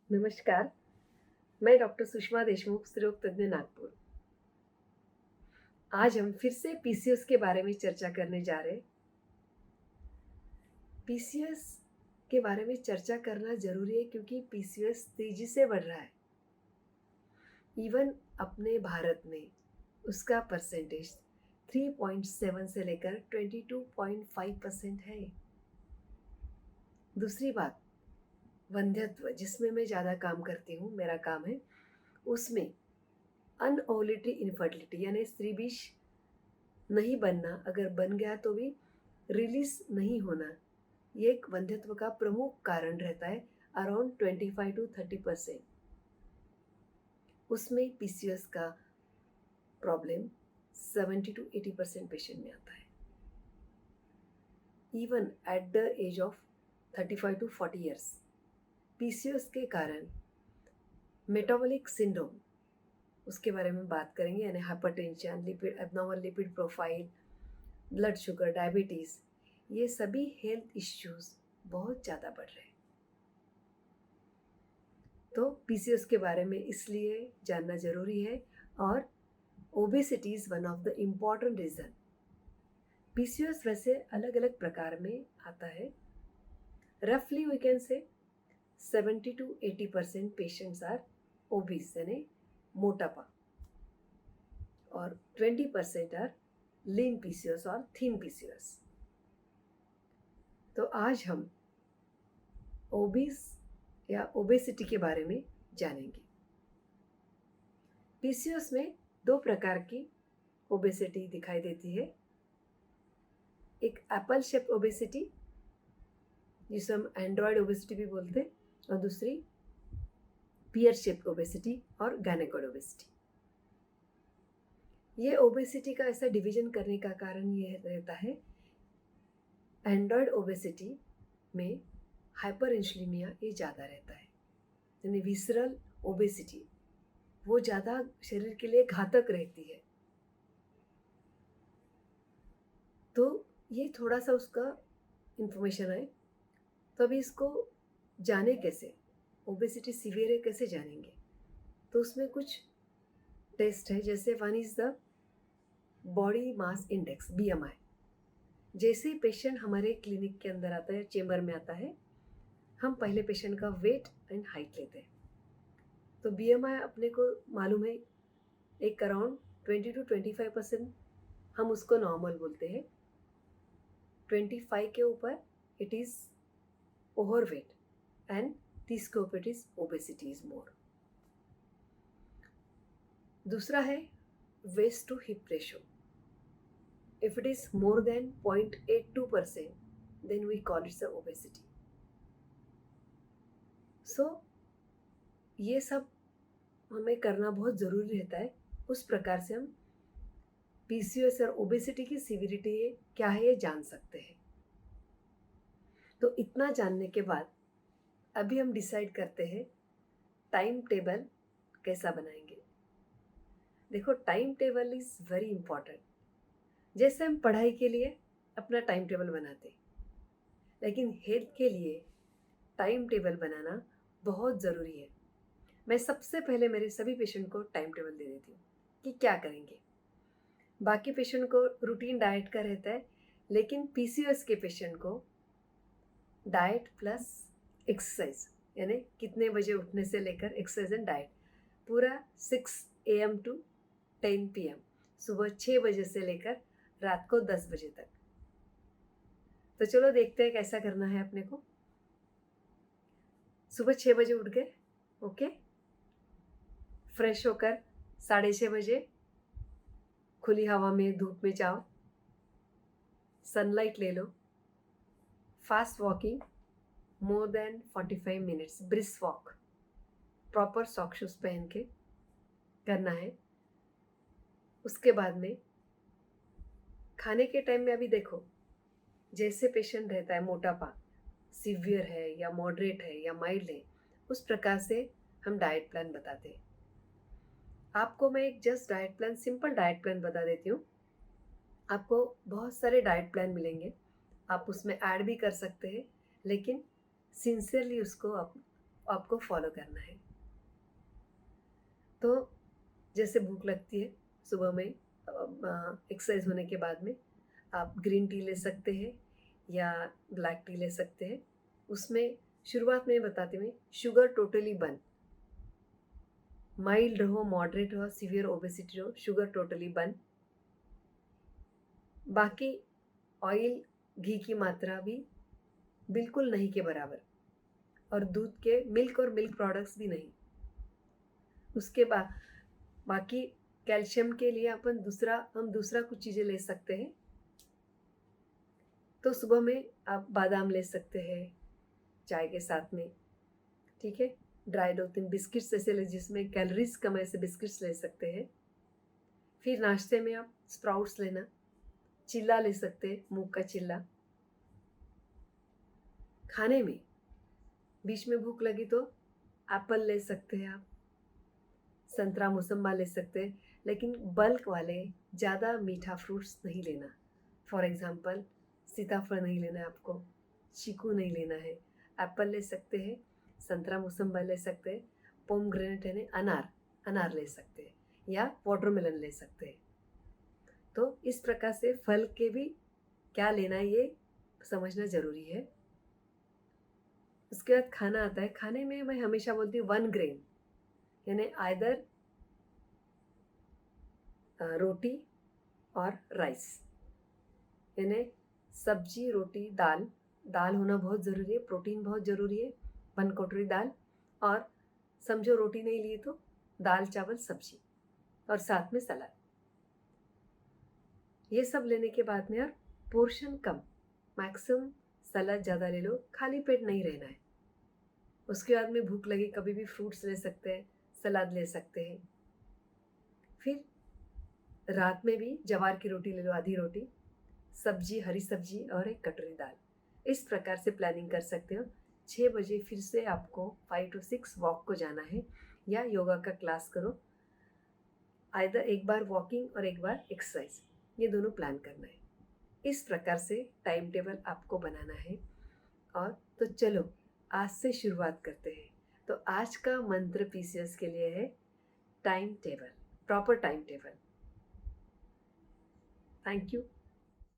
नमस्कार, मैं डॉक्टर सुषमा देशमुख, स्त्रीरोग तज्ञ, नागपुर। आज हम फिर से पीसीओएस के बारे में चर्चा करने जा रहे हैं। पीसीओएस के बारे में चर्चा करना ज़रूरी है क्योंकि पीसीओएस तेज़ी से बढ़ रहा है। इवन अपने भारत में उसका परसेंटेज 3.7 से लेकर 22.5% है। दूसरी बात, वंध्यत्व जिसमें मैं ज़्यादा काम करती हूँ, मेरा काम है, उसमें अनओवलेटरी इनफर्टिलिटी यानी स्त्री बीज नहीं बनना, अगर बन गया तो भी रिलीज नहीं होना, ये एक वंध्यत्व का प्रमुख कारण रहता है। अराउंड 25 to 30% उसमें पीसीओएस का प्रॉब्लम 70 to 80% पेशेंट में आता है। Even at the age of 35 to 40 years PCOS के कारण मेटाबॉलिक सिंड्रोम, उसके बारे में बात करेंगे, यानी hypertension, lipid, abnormal lipid profile, blood sugar, diabetes, ये सभी हेल्थ इश्यूज बहुत ज़्यादा बढ़ रहे हैं। तो पीसीओएस के बारे में इसलिए जानना ज़रूरी है। और obesity is one of the important reason. PCOS वैसे अलग अलग प्रकार में आता है। रफली we can say 70 to 80% patients are obese यानी मोटापा, और 20% आर लीन पीसीओएस और थिन पीसीओएस। तो आज हम ओबीस या ओबेसिटी के बारे में जानेंगे। पीसीओएस में दो प्रकार की ओबेसिटी दिखाई देती है। एक एप्पल शेप ओबेसिटी, जिसे हम एंड्रॉयड ओबेसिटी भी बोलते हैं, और दूसरी पियर शेप ओबेसिटी और गायनेकोड ओबेसिटी। ये ओबेसिटी का ऐसा डिवीजन करने का कारण ये रहता है, एंड्रॉयड ओबेसिटी में हाइपर इंसुलिनिया ये ज़्यादा रहता है, यानी विसरल ओबेसिटी वो ज़्यादा शरीर के लिए घातक रहती है। तो ये थोड़ा सा उसका इंफॉर्मेशन है। तो अभी इसको जाने कैसे, ओबेसिटी सीवियर है कैसे जानेंगे? तो उसमें कुछ टेस्ट है, जैसे one is the body mass index, BMI. जैसे ही पेशेंट हमारे क्लिनिक के अंदर आता है, चेम्बर में आता है, हम पहले पेशेंट का वेट एंड हाइट लेते हैं। तो बीएमआई अपने को मालूम है, एक अराउंड 20 to 25% हम उसको नॉर्मल बोलते हैं। 25 के ऊपर इट इज़ ओवरवेट एंड 30 के ऊपर it is obesity is more. दूसरा है waist to hip ratio. If it is more than 0.82%, then we call it's a obesity. So ये सब हमें करना बहुत ज़रूरी रहता है। उस प्रकार से हम पीसीओएस और ओबेसिटी की सीवियरिटी क्या है ये जान सकते हैं। तो इतना जानने के बाद अभी हम डिसाइड करते हैं टाइम टेबल कैसा बनाएंगे। देखो, time table is very important. जैसे हम पढ़ाई के लिए अपना टाइम टेबल बनाते, लेकिन हेल्थ के लिए टाइम टेबल बनाना बहुत ज़रूरी है। मैं सबसे पहले मेरे सभी पेशेंट को टाइम टेबल दे देती हूँ कि क्या करेंगे। बाकी पेशेंट को रूटीन डाइट का रहता है, लेकिन पीसीओएस के पेशेंट को डाइट प्लस एक्सरसाइज, यानी कितने बजे उठने से लेकर एक्सरसाइज एंड डाइट, पूरा 6 AM to 10 PM, सुबह 6 बजे से लेकर रात को 10 बजे तक। तो चलो देखते हैं कैसा करना है अपने को। सुबह 6 बजे उठ गए, ओके, फ्रेश होकर 6:30 बजे खुली हवा में, धूप में जाओ, सनलाइट ले लो, fast walking more than 45 minutes, brisk walk, proper sock shoes पहन के करना है। उसके बाद में खाने के टाइम में, अभी देखो, जैसे पेशेंट रहता है, मोटापा सीवियर है या मॉडरेट है या माइल्ड है, उस प्रकार से हम डाइट प्लान बताते हैं। आपको मैं एक just diet plan, simple diet plan बता देती हूँ। आपको बहुत सारे डाइट प्लान मिलेंगे, आप उसमें ऐड भी कर सकते हैं, लेकिन सिंसियरली उसको आप आपको फॉलो करना है। तो जैसे भूख लगती है सुबह में एक्सरसाइज होने के बाद में, आप ग्रीन टी ले सकते हैं या ब्लैक टी ले सकते हैं। उसमें शुरुआत में बताते हुए शुगर टोटली बंद, माइल्ड हो, मॉडरेट हो, सीवियर ओबेसिटी हो, शुगर टोटली बंद। बाकी ऑयल, घी की मात्रा भी बिल्कुल नहीं के बराबर, और दूध के मिल्क और मिल्क प्रोडक्ट्स भी नहीं। उसके बाद बाकी कैल्शियम के लिए हम दूसरा कुछ चीज़ें ले सकते हैं। तो सुबह में आप बादाम ले सकते हैं चाय के साथ में, ठीक है। ड्राई 2-3 बिस्किट्स ऐसे ले जिसमें कैलोरीज कम, ऐसे बिस्किट्स ले सकते हैं। फिर नाश्ते में आप स्प्राउट्स लेना, चिल्ला ले सकते हैं, मूंग का चिल्ला। खाने में बीच में भूख लगी तो एप्पल ले सकते हैं आप, संतरा मौसम्बा ले सकते हैं, लेकिन बल्क वाले ज़्यादा मीठा फ्रूट्स नहीं लेना। फॉर एग्ज़ाम्पल सीताफल नहीं लेना है आपको, चीकू नहीं लेना है। एप्पल ले सकते हैं, संतरा मौसम्बा ले सकते हैं, पोमग्रेनेट यानी अनार ले सकते हैं, या वाटरमेलन ले सकते हैं। तो इस प्रकार से फल के भी क्या लेना है ये समझना ज़रूरी है। उसके बाद खाना आता है। खाने में मैं हमेशा बोलती हूँ 1 ग्रेन, यानी आइदर रोटी और राइस, यानी सब्जी, रोटी, दाल होना बहुत ज़रूरी है, प्रोटीन बहुत ज़रूरी है। 1 कटोरी दाल, और समझो रोटी नहीं लिए तो दाल चावल सब्जी, और साथ में सलाद। ये सब लेने के बाद में यार पोर्शन कम, मैक्सिमम सलाद ज़्यादा ले लो, खाली पेट नहीं रहना है। उसके बाद में भूख लगी कभी भी फ्रूट्स ले सकते हैं, सलाद ले सकते हैं। फिर रात में भी जवार की रोटी ले लो, आधी रोटी, सब्जी, हरी सब्जी और 1 कटोरी दाल। इस प्रकार से प्लानिंग कर सकते हो। 6 बजे फिर से आपको 5 to 6 वॉक को जाना है या योगा का क्लास करो। आइदर एक बार वॉकिंग और एक बार एक्सरसाइज, ये दोनों प्लान करना है। इस प्रकार से टाइम टेबल आपको बनाना है। और तो चलो आज से शुरुआत करते हैं। तो आज का मंत्र पीसीएस के लिए है time table, proper time table. Thank you.